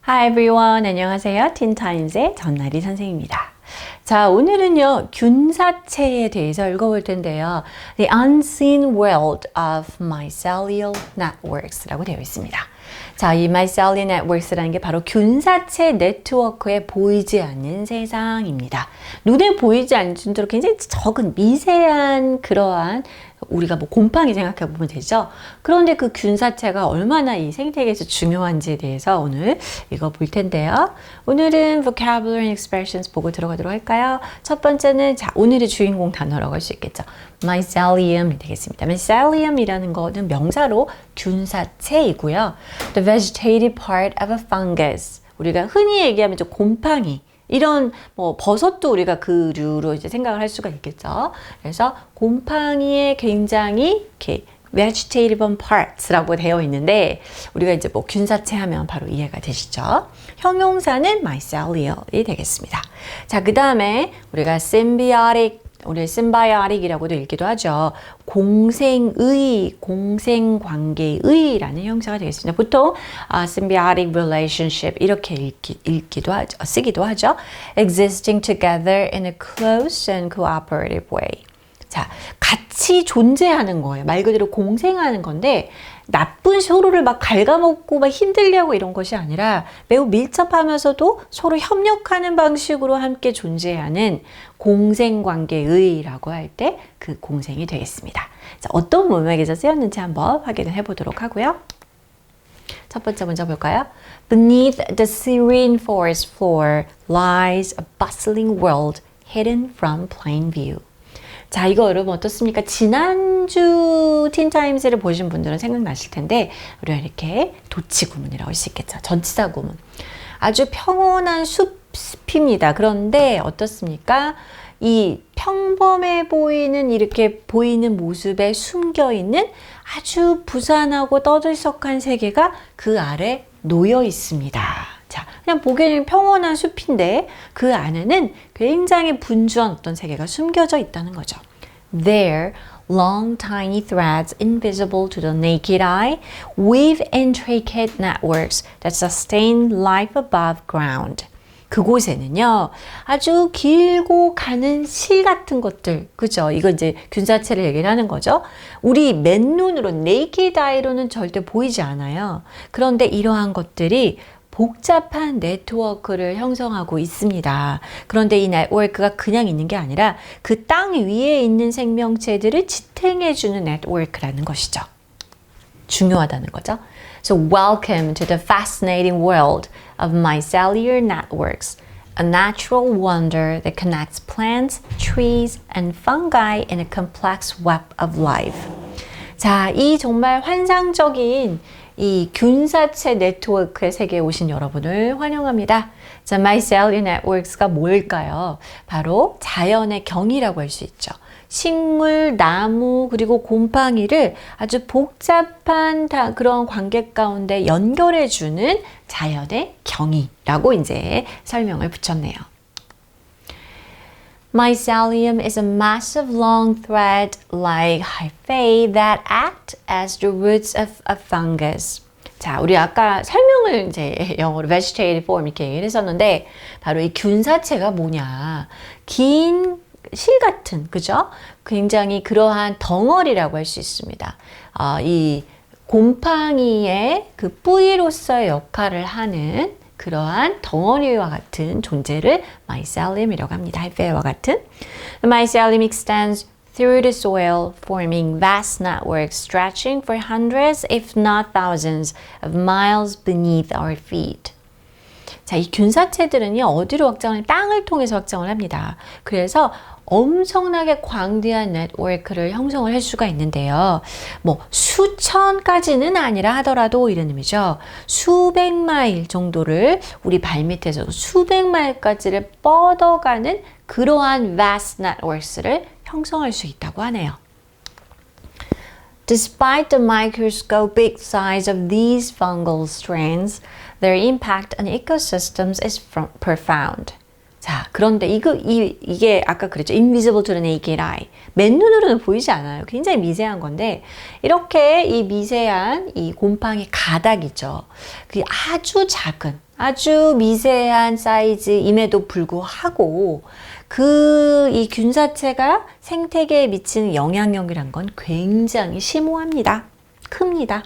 Hi everyone. 안녕하세요. 틴타임즈의 전나리 선생님입니다. 자, 오늘은요, 균사체에 대해서 읽어볼 텐데요. The Unseen World of Mycelial Networks 라고 되어 있습니다. 자, 이 Mycelial Networks라는 게 바로 균사체 네트워크에 보이지 않는 세상입니다. 눈에 보이지 않을 정도로 굉장히 적은 미세한 그러한 우리가 뭐 곰팡이 생각해 보면 되죠. 그런데 그 균사체가 얼마나 이 생태계에서 중요한지에 대해서 오늘 읽어볼 텐데요. 오늘은 vocabulary and expressions 보고 들어가도록 할까요? 첫 번째는 자, 오늘의 주인공 단어라고 할 수 있겠죠. mycelium이 되겠습니다. mycelium이라는 거는 명사로 균사체이고요. the vegetative part of a fungus. 우리가 흔히 얘기하면 좀 곰팡이 이런 뭐 버섯도 우리가 그 류로 이제 생각을 할 수가 있겠죠. 그래서 곰팡이에 굉장히 이렇게 vegetative parts라고 되어 있는데 우리가 이제 뭐 균사체 하면 바로 이해가 되시죠. 형용사는 mycelial이 되겠습니다. 자, 그 다음에 우리가 symbiotic이라고도 읽기도 하죠. 공생의, 공생관계의라는 형사가 되겠습니다. 보통 symbiotic relationship 이렇게 읽기도 하죠. 쓰기도 하죠. existing together in a close and cooperative way. 자, 같이 존재하는 거예요. 말 그대로 공생하는 건데 나쁜 서로를 막 갉아먹고 막 힘들게 하고 이런 것이 아니라 매우 밀접하면서도 서로 협력하는 방식으로 함께 존재하는 공생관계의라고 할 때 그 공생이 되겠습니다. 자, 어떤 문맥에서 쓰였는지 한번 확인을 해보도록 하고요. 첫 번째 먼저 볼까요? Beneath the serene forest floor lies a bustling world hidden from plain view. 자, 이거 여러분 어떻습니까? 지난주 틴타임즈를 보신 분들은 생각나실 텐데 우리가 이렇게 도치 구문이라고 할 수 있겠죠. 전치사 구문. 아주 평온한 숲입니다. 그런데 어떻습니까? 이 평범해 보이는 이렇게 보이는 모습에 숨겨있는 아주 부산하고 떠들썩한 세계가 그 아래 놓여 있습니다. 자, 그냥 보기에는 평온한 숲인데 그 안에는 굉장히 분주한 어떤 세계가 숨겨져 있다는 거죠. There, long tiny threads invisible to the naked eye weave intricate networks that sustain life above ground. 그곳에는요, 아주 길고 가는 실 같은 것들, 그죠? 이거 이제 균사체를 얘기를 하는 거죠. 우리 맨눈으로, naked eye로는 절대 보이지 않아요. 그런데 이러한 것들이 복잡한 네트워크를 형성하고 있습니다. 그런데 이 네트워크가 그냥 있는 게 아니라 그 땅 위에 있는 생명체들을 지탱해주는 네트워크라는 것이죠. 중요하다는 거죠. So welcome to the fascinating world of mycelial networks, a natural wonder that connects plants, trees, and fungi in a complex web of life. 자, 이 정말 환상적인 이 균사체 네트워크의 세계에 오신 여러분을 환영합니다. 자, mycelial networks가 뭘까요? 바로 자연의 경이라고 할 수 있죠. 식물, 나무, 그리고 곰팡이를 아주 복잡한 그런 관계 가운데 연결해주는 자연의 경이라고 이제 설명을 붙였네요. Mycelium is a massive long thread like hyphae that act as the roots of a fungus. 자, 우리 아까 설명을 이제 영어로 vegetative form 이렇게 얘기를 했었는데 바로 이 균사체가 뭐냐. 긴 실 같은, 그죠? 굉장히 그러한 덩어리라고 할 수 있습니다. 이 곰팡이의 그 뿌리로서의 역할을 하는 그러한 덩어리와 같은 존재를 mycelium이라고 합니다. hyphae와 같은. The mycelium extends through the soil, forming vast networks stretching for hundreds, if not thousands, of miles beneath our feet. 자, 이 균사체들은요, 어디로 확장을 하냐면 땅을 통해서 확장을 합니다. 그래서 엄청나게 광대한 네트워크를 형성을 할 수가 있는데요. 뭐 수천까지는 아니라 하더라도 이런 의미죠. 수백 마일 정도를 우리 발밑에서 수백 마일까지를 뻗어가는 그러한 vast networks를 형성할 수 있다고 하네요. Despite the microscopic size of these fungal strands, their impact on ecosystems is profound. 자, 그런데 이게 아까 그랬죠. invisible to the naked eye. 맨눈으로는 보이지 않아요. 굉장히 미세한 건데, 이렇게 이 미세한 이 곰팡이 가닥이죠. 그 아주 작은, 아주 미세한 사이즈임에도 불구하고, 이 균사체가 생태계에 미치는 영향력이란 건 굉장히 심오합니다. 큽니다.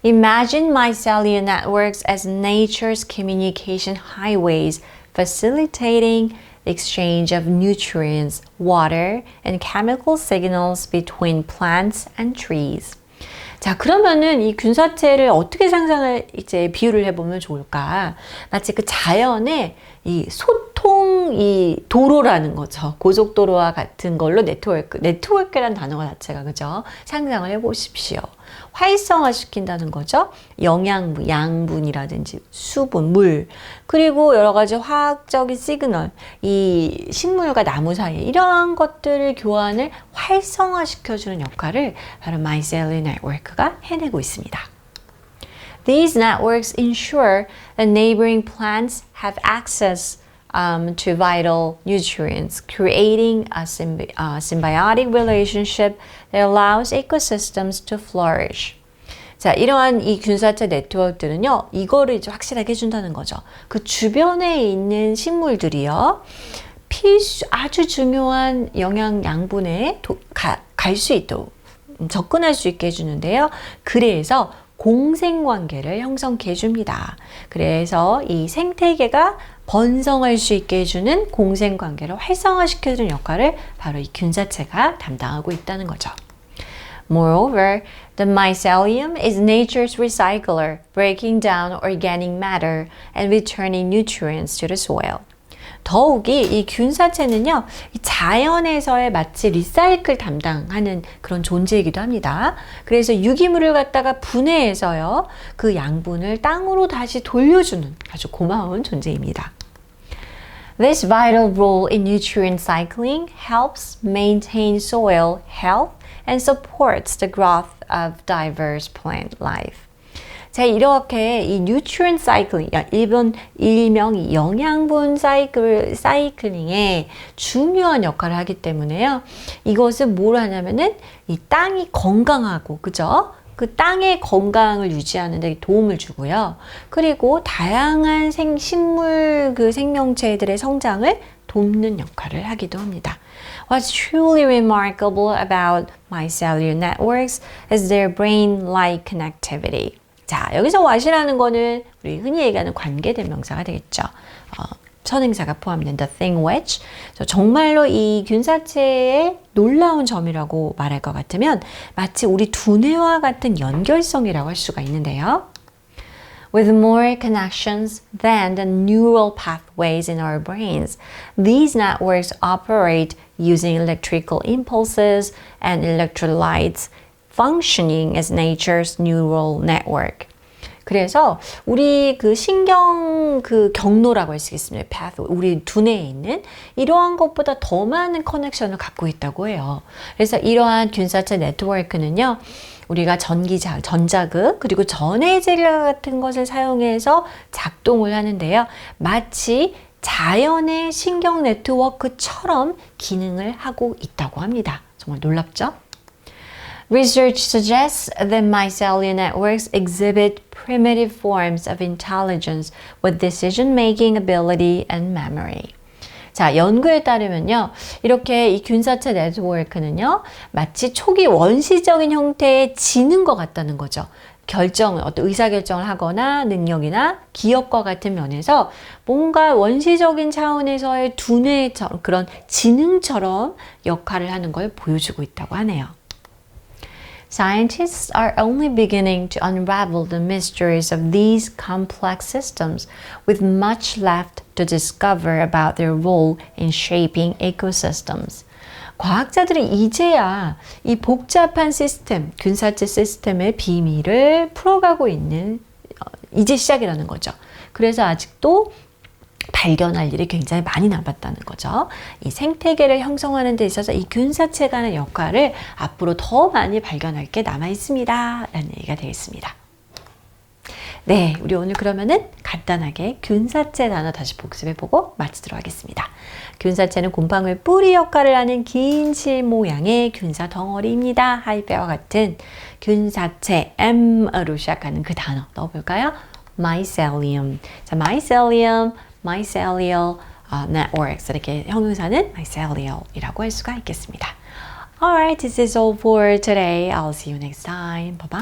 Imagine mycellular networks as nature's communication highways, facilitating the exchange of nutrients, water, and chemical signals between plants and trees. 자, 그러면은 이 균사체를 어떻게 상상을 비유를 해보면 좋을까? 마치 그 자연의 이 소통, 이 도로라는 거죠. 고속도로와 같은 걸로 네트워크라는 단어가 자체가, 그죠? 상상을 해보십시오. 활성화시킨다는 거죠. 영양분, 양분이라든지 수분, 물, 그리고 여러 가지 화학적인 시그널, 이 식물과 나무 사이에 이러한 것들을 교환을 활성화시켜주는 역할을 바로 mycellular network가 해내고 있습니다. These networks ensure that neighboring plants have access to vital nutrients, creating a symbiotic relationship that allows ecosystems to flourish. 자, 이러한 이 균사체 네트워크들은요, 이거를 이제 확실하게 해준다는 거죠. 그 주변에 있는 식물들이요, 아주 중요한 영양 양분에 갈 수 있도록 접근할 수 있게 해주는데요. 그래서 공생관계를 형성케 해줍니다. 그래서 이 생태계가 번성할 수 있게 해주는 공생관계를 활성화시켜주는 역할을 바로 이 균사체가 담당하고 있다는 거죠. Moreover, the mycelium is nature's recycler, breaking down organic matter and returning nutrients to the soil. 더욱이 이 균사체는요, 이 자연에서의 마치 리사이클 담당하는 그런 존재이기도 합니다. 그래서 유기물을 갖다가 분해해서요, 그 양분을 땅으로 다시 돌려주는 아주 고마운 존재입니다. This vital role in nutrient cycling helps maintain soil health and supports the growth of diverse plant life. 자, 이렇게 이 nutrient cycling, 일명 영양분 사이클링에 중요한 역할을 하기 때문에요. 이것은 뭘 하냐면은 이 땅이 건강하고, 그죠? 그 땅의 건강을 유지하는 데 도움을 주고요. 그리고 다양한 식물 생명체들의 성장을 돕는 역할을 하기도 합니다. What's truly remarkable about mycellular networks is their brain-like connectivity. 자, 여기서 what이라는 거는 우리 흔히 얘기하는 관계대명사가 되겠죠. 선행사가 포함된 the thing which. 정말로 이 균사체의 놀라운 점이라고 말할 것 같으면 마치 우리 두뇌와 같은 연결성이라고 할 수가 있는데요. With more connections than the neural pathways in our brains, these networks operate using electrical impulses and electrolytes, functioning as nature's neural network. 그래서 우리 그 신경 경로라고 할 수 있겠습니다. path, 우리 두뇌에 있는 이러한 것보다 더 많은 커넥션을 갖고 있다고 해요. 그래서 이러한 균사체 네트워크는요, 우리가 전자극, 그리고 전해질과 같은 것을 사용해서 작동을 하는데요. 마치 자연의 신경 네트워크처럼 기능을 하고 있다고 합니다. 정말 놀랍죠? Research suggests that mycellular networks exhibit primitive forms of intelligence with decision-making ability and memory. 자, 연구에 따르면요, 이렇게 이 균사체 네트워크는요, 마치 초기 원시적인 형태의 지능과 같다는 거죠. 어떤 의사결정을 하거나 능력이나 기억과 같은 면에서 뭔가 원시적인 차원에서의 두뇌처럼 그런 지능처럼 역할을 하는 걸 보여주고 있다고 하네요. Scientists are only beginning to unravel the mysteries of these complex systems, with much left to discover about their role in shaping ecosystems. 과학자들은 이제야 이 복잡한 시스템, 균사체 시스템의 비밀을 풀어가고 있는 이제 시작이라는 거죠. 그래서 아직도 발견할 일이 굉장히 많이 남았다는 거죠. 이 생태계를 형성하는 데 있어서 이 균사체가 하는 역할을 앞으로 더 많이 발견할 게 남아 있습니다. 라는 얘기가 되겠습니다. 네, 우리 오늘 그러면은 간단하게 균사체 단어 다시 복습해보고 마치도록 하겠습니다. 균사체는 곰팡이의 뿌리 역할을 하는 긴 실 모양의 균사 덩어리입니다. 하이베와 같은 균사체 M으로 시작하는 그 단어 넣어볼까요? mycelium. 자, mycelium, mycelial networks 이렇게 형용사는 mycelial이라고 할 수가 있겠습니다. Alright, this is all for today. I'll see you next time. Bye bye.